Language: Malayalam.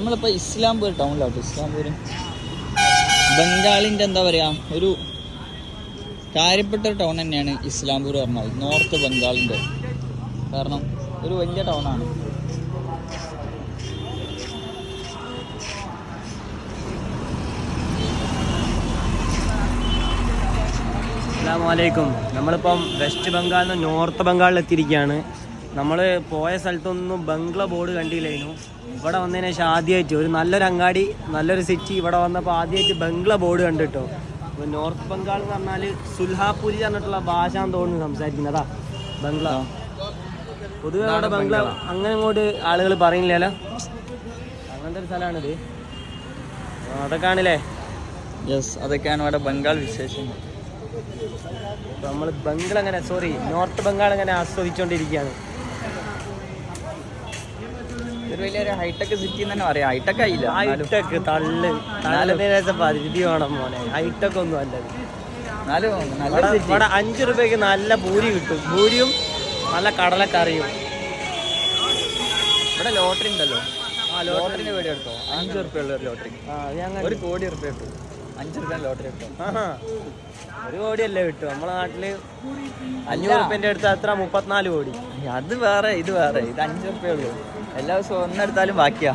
നമ്മളിപ്പോൾ ഇസ്ലാംപൂർ ടൗണിലാട്ടോ. ഇസ്ലാംപൂർ ബംഗാളിൻ്റെ എന്താ പറയുക ഒരു കാര്യപ്പെട്ട ഒരു ടൗൺ തന്നെയാണ് ഇസ്ലാംപൂർ പറഞ്ഞാൽ. നോർത്ത് ബംഗാളിൻ്റെ കാരണം ഒരു വലിയ ടൗണാണ്. അസ്സലാമലൈക്കും. നമ്മളിപ്പം വെസ്റ്റ് ബംഗാളിൽ നിന്ന് നോർത്ത് ബംഗാളിൽ എത്തിയിരിക്കുകയാണ്. നമ്മൾ പോയ സ്ഥലത്തൊന്നും ബംഗ്ല ബോർഡ് കണ്ടില്ലായിരുന്നു. ഇവിടെ വന്നതിന് ശേഷം ആദ്യമായിട്ട് ഒരു നല്ലൊരു അങ്ങാടി, നല്ലൊരു സിറ്റി ഇവിടെ വന്നപ്പോൾ ആദ്യമായിട്ട് ബംഗ്ല ബോർഡ് കണ്ടിട്ടോ. അപ്പോൾ നോർത്ത് ബംഗാൾ എന്ന് പറഞ്ഞാൽ സുൽഹാപുരി പറഞ്ഞിട്ടുള്ള ഭാഷ എന്ന് തോന്നുന്നു സംസാരിക്കുന്നതാ ബംഗ്ല. പൊതുവെ അവിടെ ബംഗ്ല അങ്ങനെ അങ്ങോട്ട് ആളുകൾ പറയുന്നില്ലല്ലോ. അങ്ങനത്തെ ഒരു സ്ഥലമാണിത്. അതൊക്കെ ആണല്ലേ. യെസ്, അതൊക്കെയാണ് ഇവിടെ ബംഗാൾ വിശേഷങ്ങൾ. നമ്മൾ ബംഗാൾ അങ്ങനെ നോർത്ത് ബംഗാൾ അങ്ങനെ ആസ്വദിച്ചുകൊണ്ടിരിക്കുകയാണ്. ഒരു വലിയൊരു ഹൈടെക് സിറ്റി തന്നെ പറയാം. ഹൈടെക് ആയില്ല, ഹൈടെക് പരിധി വേണം മോനെ. ഹൈടെക് ഒന്നും അല്ലത്. ഇവിടെ 5 രൂപയ്ക്ക് നല്ല പൂരി കിട്ടും. പൂരിയും നല്ല കടലക്കറിയും. ഇവിടെ ലോട്ടറി ഉണ്ടല്ലോ. ലോട്ടറിന് പേടി എടുത്തോ. 5 റുപ്യ ഉള്ള ഒരു ലോട്ടറി 1 കോടി റുപ്യ കിട്ടും. 5 റുപ്യ ലോട്ടറി കിട്ടും. 1 കോടിയല്ലേ കിട്ടും. നമ്മളെ നാട്ടില് 500 റുപ്യൻ്റെ അടുത്ത് അത്ര 34 കോടി. അത് വേറെ, ഇത് വേറെ. ഇത് 5 റുപ്യ ഉള്ളൂ. എല്ലാ ദിവസവും ഒന്നെടുത്താലും ബാക്കിയാ.